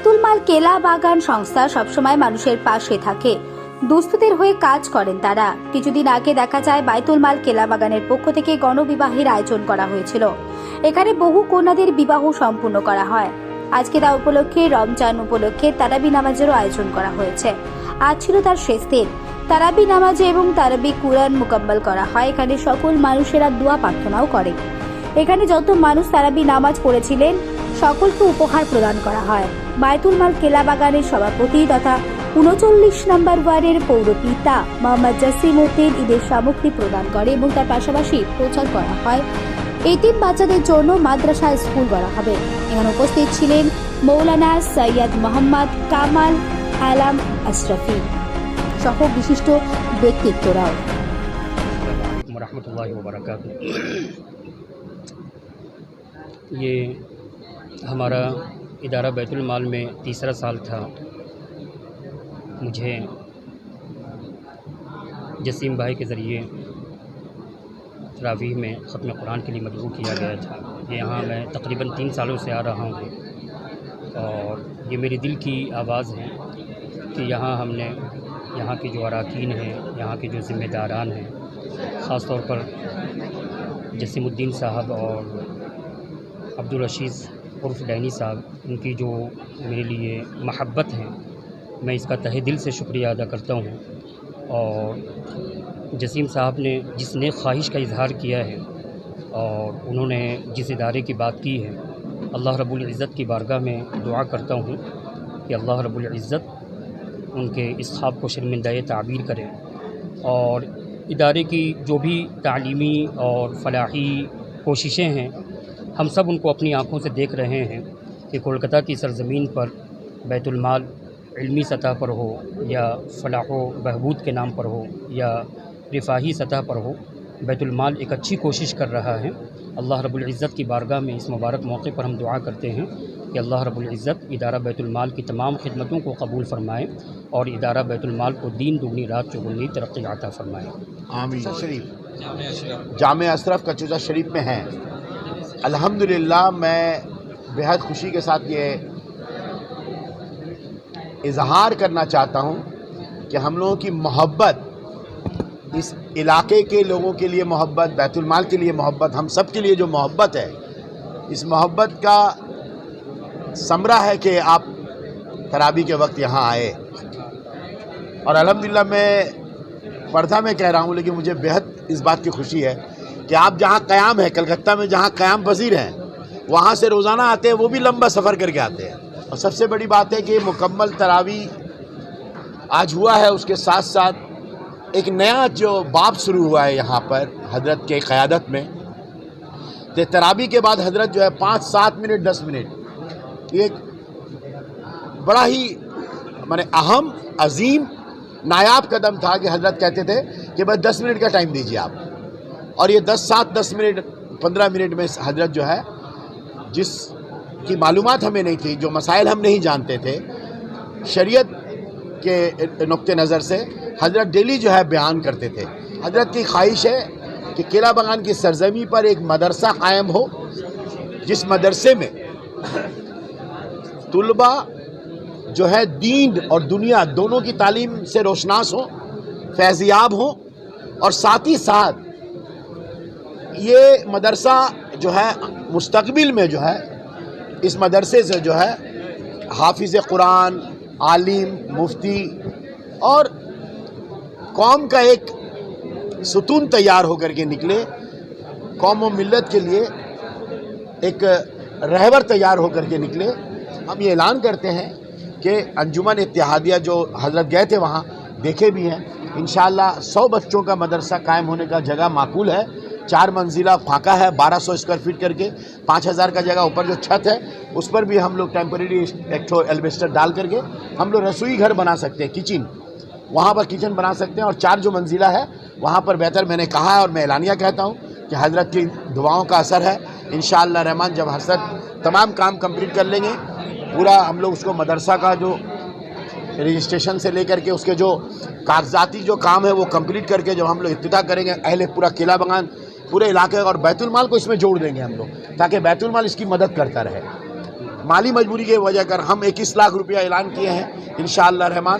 বাইতুল মাল কেলা বাগান সংস্থা সবসময় মানুষের পাশে থাকে, দুস্থদের হয়ে কাজ করেন তারা। কিছুদিন আগে দেখা যায় বাইতুল মাল কেলা বাগানের পক্ষ থেকে গণবিবাহের আয়োজন করা হয়েছিল। এখানে বহু কন্যাদের বিবাহ সম্পূর্ণ করা হয়। আজকে তা উপলক্ষে রমজান উপলক্ষে তারাবি নামাজেরও আয়োজন করা হয়েছে। আজ ছিল তার শেষ দিন। তারাবি নামাজে এবং তারাবি কুরআন মুকাম্মাল করা হয়। এখানে সকল মানুষেরা দোয়া প্রার্থনাও করে। এখানে যত মানুষ তারাবি নামাজ পড়েছিলেন সকলকে উপহার প্রদান করা হয়। বাইতুল মাল কেলা বাগানের সভাপতি তথা ৩৯ নম্বর ওয়ার্ডের পৌরপিতা মোহাম্মদ জসিম উদ্দিন ঈদের সামগ্রী প্রদান করে এবং তার পাশাপাশি প্রচার করা হয় এতিম বাচ্চাদের জন্য মাদ্রাসা স্কুল করা হবে। এখানে উপস্থিত ছিলেন মৌলানা সৈয়দ মোহাম্মদ কামাল আলম আশরাফি সহ বিশিষ্ট ব্যক্তিত্বরাও। रहमतुल्लाहि व बरकातुहू। ये हमारा इदारा बैतुल माल में तीसरा साल था। मुझे जसीम भाई के ज़रिए तरावीह में ख़त्म कुरान के लिए मजबूर किया गया था। यहाँ मैं तकरीबन 3 सालों से आ रहा हूँ और ये मेरे दिल की आवाज़ है कि हमने यहाँ के जो अरकान हैं, यहाँ के जो ज़िम्मेदारान हैं, ख़ास तौर पर जसीमुद्दीन साहब और अब्दुल रशीद उर्फ डैनी साहब, इनकी जो मेरे लिए महब्बत है, मैं इसका तहे दिल से शुक्रिया अदा करता हूँ। और जसीम साहब ने जिस नेक ख्वाहिश का इजहार किया है और उन्होंने जिस इदारे की बात की है, अल्लाह रब्बुल इज़्ज़त की बारगाह में दुआ करता हूँ कि अल्लाह रब्बुल इज़्ज़त उनके इस ख्वाब को शर्मिंदा ताबीर करें और इदारे की जो भी तालीमी और फलाही कोशिशें हैं, हम सब उनको अपनी आँखों से देख रहे हैं कि कोलकाता की सरज़मीन पर बैतुल माल इल्मी सतह पर हो या फलाह व बहबूद के नाम पर हो या रिफाही सतह पर हो, बैतुल माल एक अच्छी कोशिश कर रहा है। अल्लाह रब्बुल इज़्ज़त की बारगाह में इस मुबारक मौके पर हम दुआ करते हैं कि अल्लाह रब्बुल इज़्ज़त इदारा बैतुल माल की तमाम खिदमतों को कबूल फरमाए और इदारा बैतुल माल को दीन दुगनी रात चौगुनी तरक्की अता फरमाए। आमीन। जामे अशरफ कचूजा शरीफ में हैं। अल्हम्दुलिल्लाह, मैं बेहद खुशी के साथ ये इजहार करना चाहता हूँ कि हम लोगों की मोहब्बत, इस इलाके के लोगों के लिए मोहब्बत, बैतुल माल के लिए मोहब्बत, हम सब के लिए जो मोहब्बत है, इस मोहब्बत का समरा है कि आप तरावी के वक्त यहाँ आए। और अल्हम्दुलिल्लाह, मैं पर्दा में कह रहा हूँ, लेकिन मुझे बेहद इस बात की खुशी है कि आप जहाँ क़याम है, कलकत्ता में जहाँ क़याम पज़ीर हैं, वहाँ से रोज़ाना आते हैं, वो भी लंबा सफ़र करके आते हैं। और सबसे बड़ी बात है कि मुकम्मल तरावी आज हुआ है, उसके साथ साथ एक नया जो बाब शुरू हुआ है यहाँ पर हज़रत के क़यादत में। तो तरावी के बाद हज़रत जो है 5, 7 मिनट, 10 मिनट, ये एक बड़ा ही माने अहम, अजीम, नायाब कदम था कि हज़रत कहते थे कि बस 10 मिनट का टाइम दीजिए आप। और ये 10 मिनट 15 मिनट में हज़रत जो है, जिसकी मालूमात हमें नहीं थी, जो मसाइल हम नहीं जानते थे, शरीयत के नुक्ते नज़र से हज़रत डेली जो है बयान करते थे। हज़रत की ख्वाहिश है कि केला बागान की सरज़मी पर एक मदरसा कायम हो, जिस मदरसे में तुलबा जो है दीन और दुनिया दोनों की तालीम से रोशनास हो, फैज़याब हो, और साथ ही साथ ये मदरसा जो है मुस्तक़बिल में जो है इस मदरसे से जो है हाफिज़ कुरान, आलिम, मुफ्ती और कौम का एक सुतून तैयार होकर के निकले, कौम व मिल्लत के लिए एक रहबर तैयार होकर के निकले। हम ये ऐलान करते हैं कि अंजुमन इत्तेहादिया जो हज़रत गए थे वहाँ देखे भी हैं, इंशाअल्लाह 100 बच्चों का मदरसा कायम होने का जगह माकूल है। 4 मंजिला फाका है, 1200 स्क्वायर फीट करके, 5000 का जगह ऊपर जो छत है उस पर भी हम लोग टेम्परेरी एक ठो एल्वेस्टर डाल करके हम लोग रसोई घर बना सकते हैं, किचन, वहाँ पर किचन बना सकते हैं। और 4 जो मंजिला है वहाँ पर बेहतर, मैंने कहा है और मैं एलानिया कहता हूँ कि हज़रत की दुआओं का असर है। इंशाअल्लाह रहमान जब हज़रत तमाम काम कंप्लीट कर लेंगे, पूरा हम लोग उसको मदरसा का जो रजिस्ट्रेशन से लेकर के उसके जो कागजाती जो काम है वो कंप्लीट करके जब हम लोग इफ्तिताह करेंगे, अहले पूरा केला बागान पूरे इलाके और बैतुल माल को इसमें जोड़ देंगे हम लोग, ताकि बैतुल माल इसकी मदद करता रहे। माली मजबूरी की वजह कर हम 21 लाख रुपया ऐलान किए हैं इंशाअल्लाह रहमान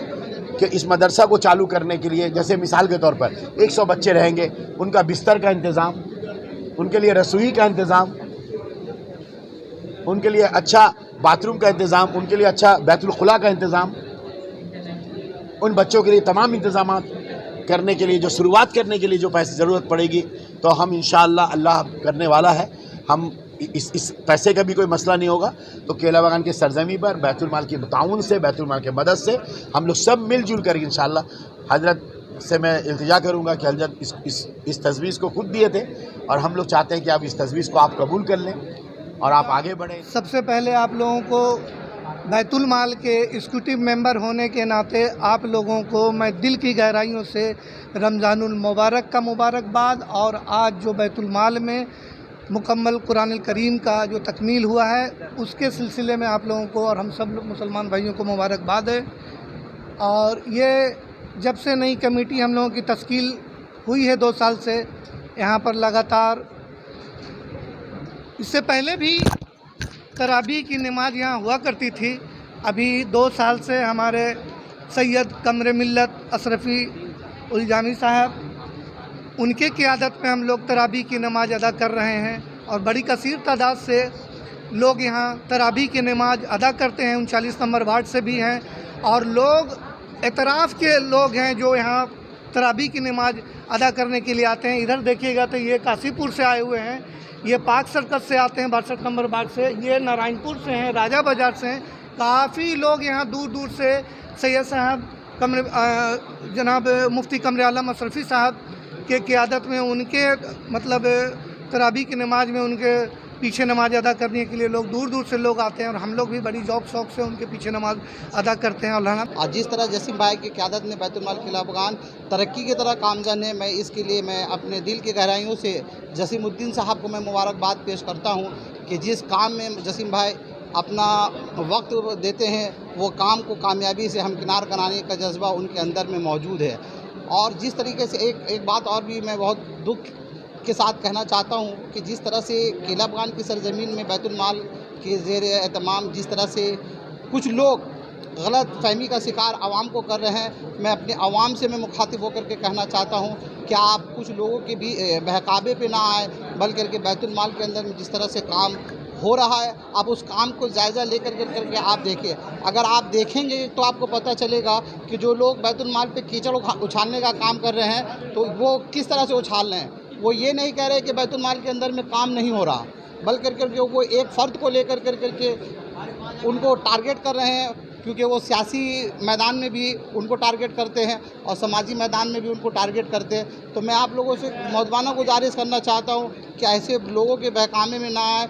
कि इस मदरसा को चालू करने के लिए, जैसे मिसाल के तौर पर 100 बच्चे रहेंगे, उनका बिस्तर का इंतज़ाम, उनके लिए रसोई का इंतज़ाम, उनके लिए अच्छा बाथरूम का इंतज़ाम, उनके लिए अच्छा बैतुल खुला का इंतज़ाम, उन बच्चों के लिए तमाम इंतज़ाम करने के लिए जो शुरुआत करने के लिए जो पैसे ज़रूरत पड़ेगी तो हम इंशाअल्लाह अल्लाह करने वाला है। हम इस पैसे का भी कोई मसला नहीं होगा। तो केला बागान के सरजमी पर बैतुल माल की ताउन से, बैतुल माल के मदद से हम लोग सब मिलजुल कर इंशाअल्लाह हजरत से मैं इल्तिजा करूँगा कि हजरत इस तजवीज़ को खुद दिए थे और हम लोग चाहते हैं कि आप इस तजवीज़ को आप कबूल कर लें और आप आगे बढ़ें। सबसे पहले आप लोगों को बैतुल माल के एग्जीक्यूटिव मेंबर होने के नाते आप लोगों को मैं दिल की गहराइयों से रमज़ानुल मुबारक का मुबारकबाद, और आज जो बैतुल माल में मुकम्मल कुरान करीम का जो तकमील हुआ है उसके सिलसिले में आप लोगों को और हम सब मुसलमान भाइयों को मुबारकबाद है। और ये जब से नई कमेटी हम लोगों की तश्कील हुई है 2 साल से, यहाँ पर लगातार, इससे पहले भी तराबी की नमाज यहाँ हुआ करती थी। अभी 2 साल से हमारे सैयद कमरे मिल्लत अशरफी उलजामी साहब, उनके क़ियादत में हम लोग तराबी की नमाज अदा कर रहे हैं और बड़ी कसीर तादाद से लोग यहाँ तराबी की नमाज अदा करते हैं। 39 नंबर वार्ड से भी हैं और लोग एतराफ़ के लोग हैं जो यहाँ तराबी की नमाज अदा करने के लिए आते हैं। इधर देखिएगा तो ये काशीपुर से आए हुए हैं, ये पाक सर्कस से आते हैं 62 नंबर वार्ड से, ये नारायणपुर से हैं, राजा बाज़ार से हैं। काफ़ी लोग यहाँ दूर दूर से सैयद साहब जनाब मुफ्ती कमरे आलम अशरफी साहब के क़ियादत में, उनके मतलब तराबी की नमाज में उनके पीछे नमाज अदा करने के लिए लोग दूर दूर से लोग आते हैं और हम लोग भी बड़ी ज़ौक़ शौक़ से उनके पीछे नमाज अदा करते हैं। अल्लाह और जिस तरह जसीम भाई की क़यादत में बैतुल माल केला बागान तरक्की की तरह कामज़न है, मैं इसके लिए मैं अपने दिल की गहराइयों से जसीमुद्दीन साहब को मैं मुबारकबाद पेश करता हूँ कि जिस काम में जसीम भाई अपना वक्त देते हैं वो काम को कामयाबी से हमकिनार कराने का जज्बा उनके अंदर में मौजूद है। और जिस तरीके से एक बात और भी मैं बहुत दुख के साथ कहना चाहता हूँ कि जिस तरह से केला बागान की सरजमीन में बैतुल माल के ज़ेर एहतमाम जिस तरह से कुछ लोग गलत फहमी का शिकार आवाम को कर रहे हैं, मैं अपने आवाम से मैं मुखातिब होकर के कहना चाहता हूँ कि आप कुछ लोगों के भी बहकावे पे ना आए, बल्कि कि बैतुल माल के अंदर में जिस तरह से काम हो रहा है आप उस काम को जायज़ा लेकर करके आप देखिए। अगर आप देखेंगे तो आपको पता चलेगा कि जो लोग बैतुल माल पे कीचड़ उछालने का काम कर रहे हैं तो वो किस तरह से उछाल रहे हैं। वो ये नहीं कह रहे कि बैतुल माल के अंदर में काम नहीं हो रहा, बल्कि करके वो एक फ़र्द को लेकर करके उनको टारगेट कर रहे हैं, क्योंकि वो सियासी मैदान में भी उनको टारगेट करते हैं और समाजी मैदान में भी उनको टारगेट करते हैं। तो मैं आप लोगों से मौजूदाना गुजारिश करना चाहता हूँ कि ऐसे लोगों के बहकामे में ना आए।